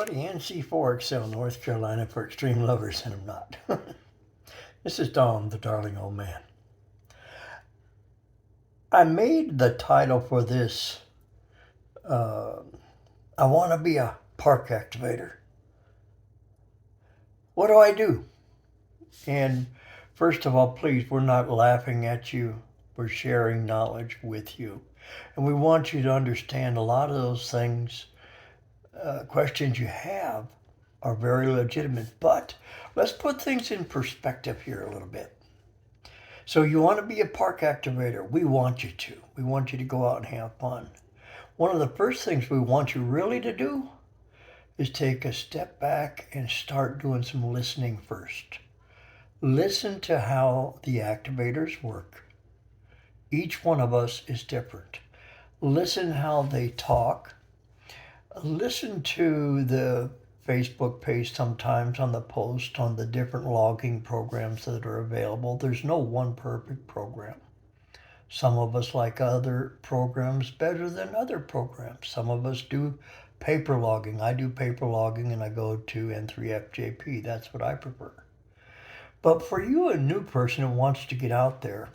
everybody. NC4 Excel, North Carolina for extreme lovers, and I'm not. This is Dom, the darling old man. I made the title for this, I want to be a park activator. What do I do? And first of all, please, we're not laughing at you. We're sharing knowledge with you. And we want you to understand a lot of those things, questions you have are very legitimate. But let's put things in perspective here a little bit. So you want to be a park activator. We want you to. We want you to go out and have fun. One of the first things we want you really to do is take a step back and start doing some listening first. Listen to how the activators work. Each one of us is different. Listen how they talk. Listen to the Facebook page sometimes on the post on the different logging programs that are available. There's no one perfect program. Some of us like other programs better than other programs. Some of us do paper logging. I do paper logging and I go to N3FJP. That's what I prefer. But for you, a new person who wants to get out there,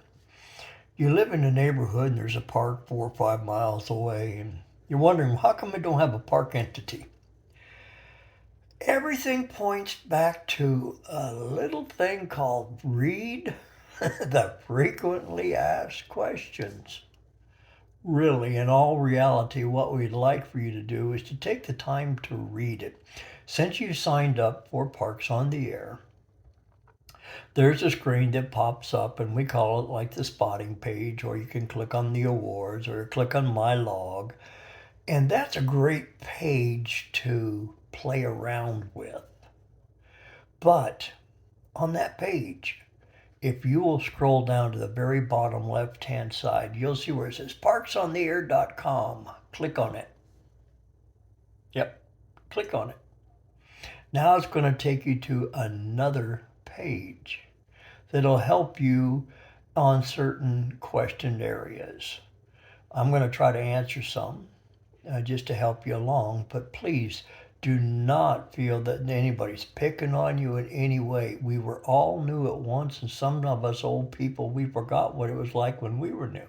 you live in a neighborhood and there's a park 4 or 5 miles away, and you're wondering, how come I don't have a park entity? Everything points back to a little thing called read the frequently asked questions. Really, in all reality, what we'd like for you to do is to take the time to read it. Since you signed up for Parks on the Air, there's a screen that pops up, and we call it like the spotting page, or you can click on the awards or click on my log. And that's a great page to play around with. But on that page, if you will scroll down to the very bottom left-hand side, you'll see where it says parksontheair.com. Click on it. Yep, click on it. Now it's going to take you to another page that'll help you on certain questioned areas. I'm going to try to answer some just to help you along, but please do not feel that anybody's picking on you in any way. We were all new at once, and some of us old people, we forgot what it was like when we were new.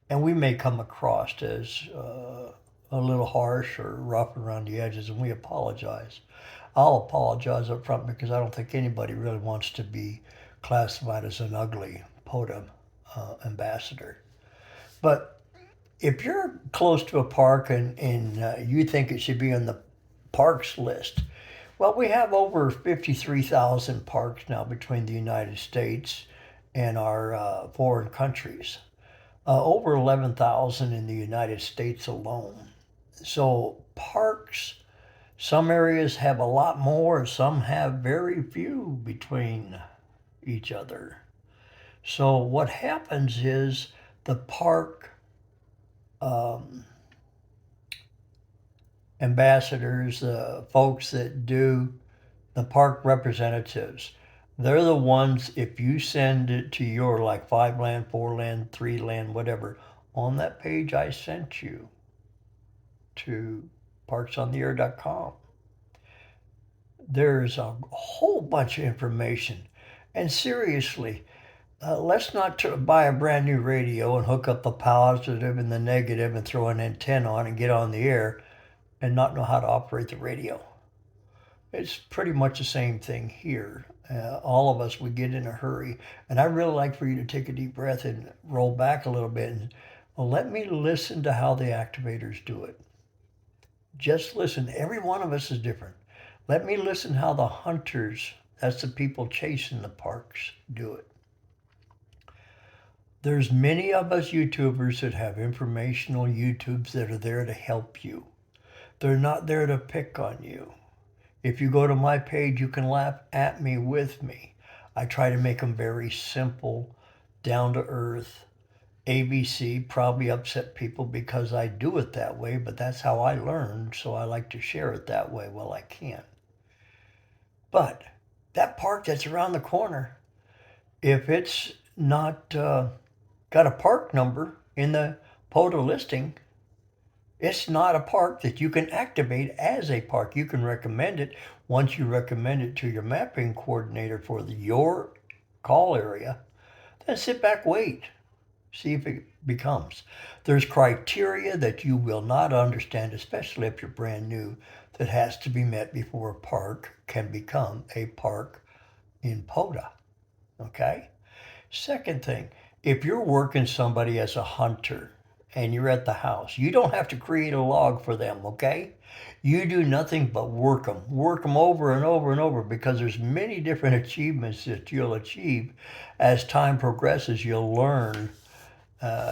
And we may come across as a little harsh or rough around the edges, and we apologize. I'll apologize up front because I don't think anybody really wants to be classified as an ugly POTA ambassador. But if you're close to a park and you think it should be on the parks list, well, we have over 53,000 parks now between the United States and our foreign countries. Over 11,000 in the United States alone. So parks, some areas have a lot more, some have very few between each other. So what happens is the park ambassadors, folks that do the park representatives, they're the ones, if you send it to your like 5 land, 4 land, 3 land, whatever, on that page I sent you to parksontheair.com, there's a whole bunch of information. And seriously, let's not buy a brand new radio and hook up the positive and the negative and throw an antenna on and get on the air and not know how to operate the radio. It's pretty much the same thing here. All of us, we get in a hurry. And I really like for you to take a deep breath and roll back a little bit and let me listen to how the activators do it. Just listen. Every one of us is different. Let me listen how the hunters, that's the people chasing the parks, do it. There's many of us YouTubers that have informational YouTubes that are there to help you. They're not there to pick on you. If you go to my page, you can laugh at me with me. I try to make them very simple, down to earth. ABC probably upset people because I do it that way, but that's how I learned, so I like to share it that way while I can. But that park that's around the corner, if it's not got a park number in the POTA listing, It's not a park that you can activate as a park. You can recommend it. Once you recommend it to your mapping coordinator for your call area, then sit back, wait, see if it becomes. There's criteria that you will not understand, especially if you're brand new, that has to be met before a park can become a park in POTA. Okay? Second thing, if you're working somebody as a hunter and you're at the house, you don't have to create a log for them, okay? You do nothing but work them over and over and over, because there's many different achievements that you'll achieve. As time progresses, you'll learn.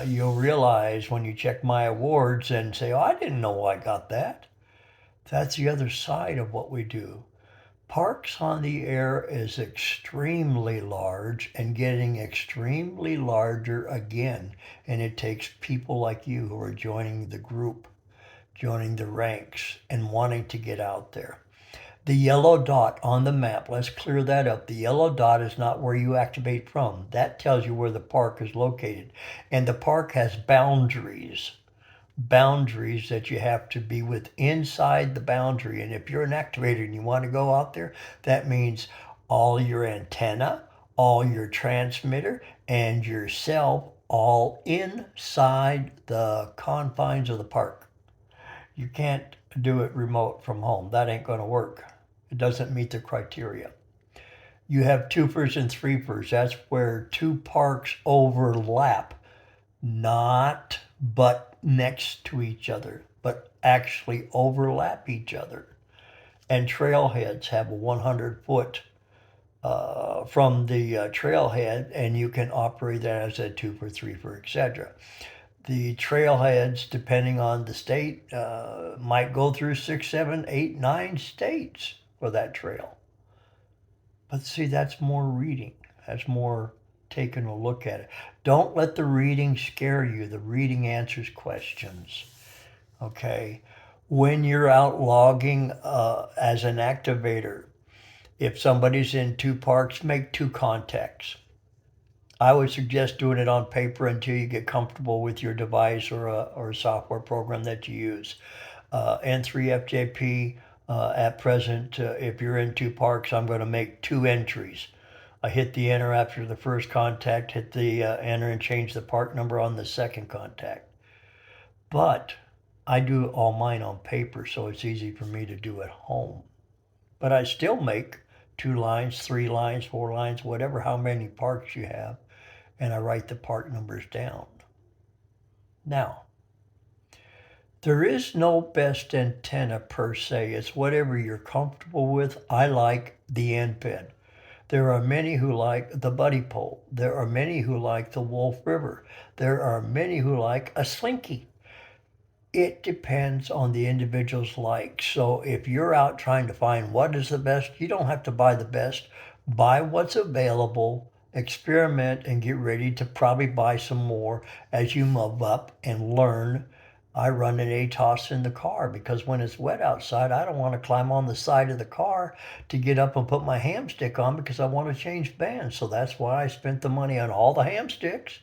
You'll realize when you check my awards and say, oh, I didn't know I got that. That's the other side of what we do. Parks on the Air is extremely large and getting extremely larger again. And it takes people like you who are joining the group, joining the ranks, and wanting to get out there. The yellow dot on the map, let's clear that up. The yellow dot is not where you activate from. That tells you where the park is located. And the park has boundaries that you have to be with inside the boundary. And if you're an activator and you want to go out there, that means all your antenna, all your transmitter, and yourself all inside the confines of the park. You can't do it remote from home. That ain't going to work. It doesn't meet the criteria. You have twofers and threefers. That's where two parks overlap, not but next to each other, but actually overlap each other. And trailheads have a 100 foot from the trailhead, and you can operate that as a two for three for etc. The trailheads, depending on the state, might go through 6, 7, 8, 9 states for that trail. But see, that's more reading. That's more taking a look at it. Don't let the reading scare you. The reading answers questions. Okay? When you're out logging as an activator, if somebody's in two parks, make two contacts. I would suggest doing it on paper until you get comfortable with your device or a software program that you use. N3FJP at present, if you're in two parks, I'm going to make two entries. I hit the enter after the first contact, hit the enter and change the park number on the second contact. But I do all mine on paper, so it's easy for me to do at home. But I still make 2 lines, 3 lines, 4 lines, whatever, how many parks you have, and I write the park numbers down. Now, there is no best antenna per se. It's whatever you're comfortable with. I like the NPED. There are many who like the Buddy Pole. There are many who like the Wolf River. There are many who like a Slinky. It depends on the individual's like. So if you're out trying to find what is the best, you don't have to buy the best. Buy what's available, experiment, and get ready to probably buy some more as you move up and learn. I run an ATOS in the car because when it's wet outside, I don't want to climb on the side of the car to get up and put my hamstick on because I want to change bands. So that's why I spent the money on all the hamsticks.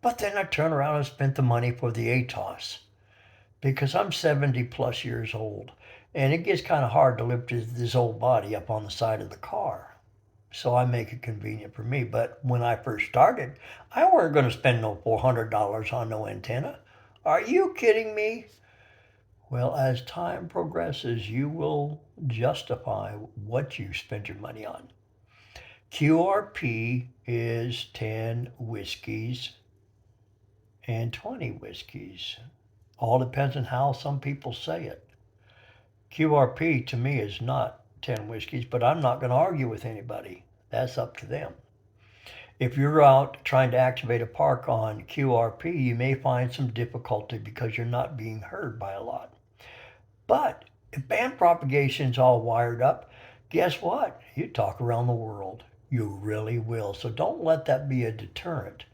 But then I turn around and spent the money for the ATOS because I'm 70 plus years old and it gets kind of hard to lift this old body up on the side of the car. So I make it convenient for me. But when I first started, I weren't going to spend no $400 on no antenna. Are you kidding me? Well, as time progresses, you will justify what you spent your money on. QRP is 10 whiskeys and 20 whiskeys. All depends on how some people say it. QRP to me is not 10 whiskeys, but I'm not going to argue with anybody. That's up to them. If you're out trying to activate a park on QRP, you may find some difficulty because you're not being heard by a lot. But if band propagation's all wired up, guess what? You talk around the world. You really will. So don't let that be a deterrent.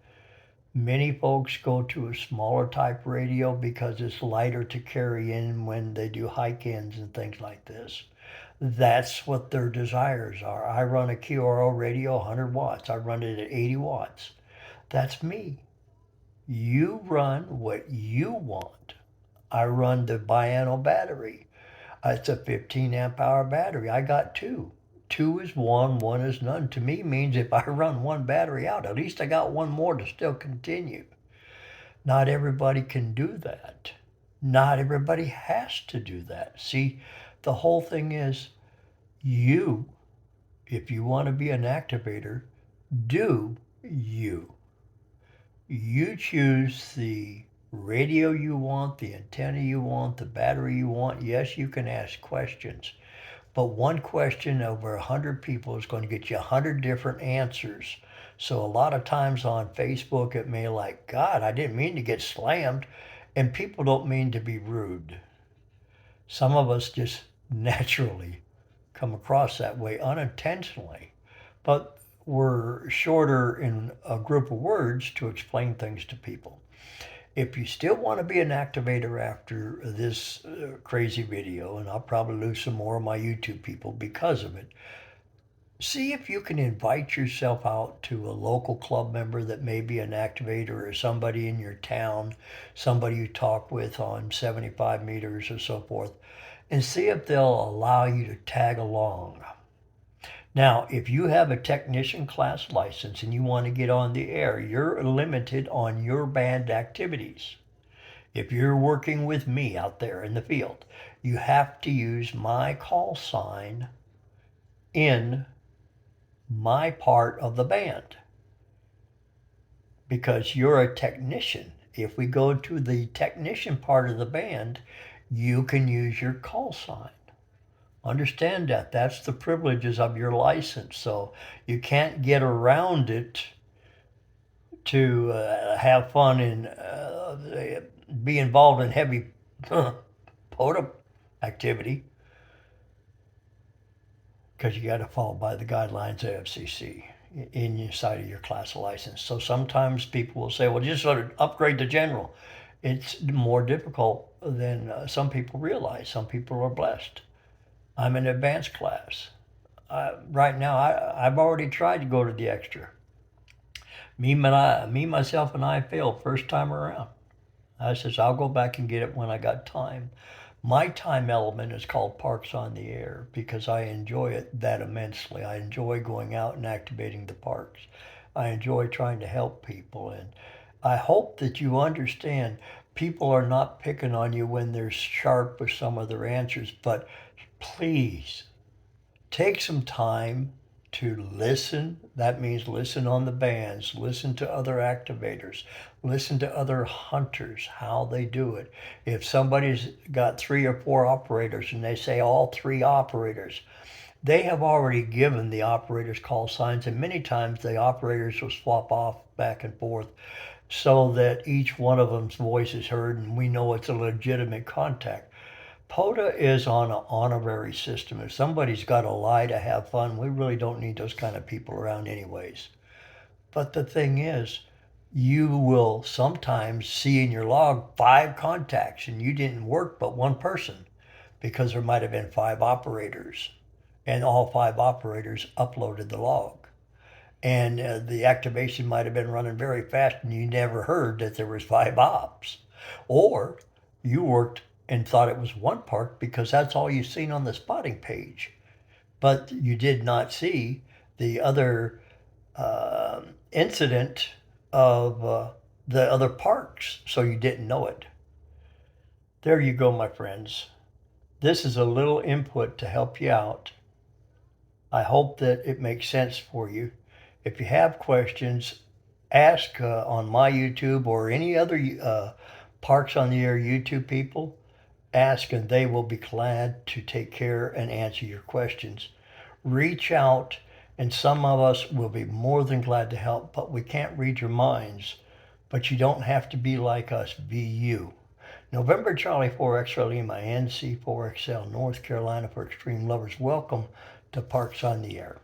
Many folks go to a smaller type radio because it's lighter to carry in when they do hike-ins and things like this. That's what their desires are. I run a QRO radio 100 watts. I run it at 80 watts. That's me. You run what you want. I run the biano battery. It's a 15 amp hour battery. I got two. Two is one is none. To me means if I run one battery out, at least I got one more to still continue. Not everybody can do that. Not everybody has to do that. See, the whole thing is you, if you want to be an activator, do you. You choose the radio you want, the antenna you want, the battery you want. Yes, you can ask questions, but one question over 100 people is going to get you 100 different answers. So a lot of times on Facebook, it may like, God, I didn't mean to get slammed. And people don't mean to be rude. Some of us just naturally come across that way unintentionally, but we're shorter in a group of words to explain things to people. If you still want to be an activator after this crazy video, and I'll probably lose some more of my YouTube people because of it, see if you can invite yourself out to a local club member that may be an activator or somebody in your town, somebody you talk with on 75 meters or so forth, and see if they'll allow you to tag along. Now, if you have a technician class license and you want to get on the air, you're limited on your band activities. If you're working with me out there in the field, you have to use my call sign in my part of the band because you're a technician. If we go to the technician part of the band, you can use your call sign. Understand that. That's the privileges of your license. So you can't get around it to have fun and be involved in heavy POTA activity because you got to follow by the guidelines of FCC inside of your class of license. So sometimes people will say, well, just sort of upgrade to general. It's more difficult than some people realize. Some people are blessed. I'm in advanced class. Right now, I've already tried to go to the extra. Myself, and I failed first time around. I says, I'll go back and get it when I got time. My time element is called Parks on the Air because I enjoy it that immensely. I enjoy going out and activating the parks. I enjoy trying to help people. And I hope that you understand people are not picking on you when they're sharp with some of their answers, but please take some time to listen. That means listen on the bands, listen to other activators, listen to other hunters, how they do it. If somebody's got 3 or 4 operators and they say all 3 operators, they have already given the operators call signs, and many times the operators will swap off back and forth so that each one of them's voice is heard and we know it's a legitimate contact. POTA is on an honorary system. If somebody's got to lie to have fun, we really don't need those kind of people around anyways. But the thing is, you will sometimes see in your log 5 contacts and you didn't work but one person because there might have been 5 operators and all 5 operators uploaded the log. And the activation might have been running very fast and you never heard that there was 5 ops. Or you worked and thought it was one park because that's all you've seen on the spotting page. But you did not see the other incident of the other parks, so you didn't know it. There you go, my friends. This is a little input to help you out. I hope that it makes sense for you. If you have questions, ask on my YouTube or any other Parks on the Air YouTube people. Ask and they will be glad to take care and answer your questions. Reach out and some of us will be more than glad to help, but we can't read your minds. But you don't have to be like us, be you. November Charlie 4 X-Ray Lima, NC4XL, North Carolina for Extreme Lovers. Welcome to Parks on the Air.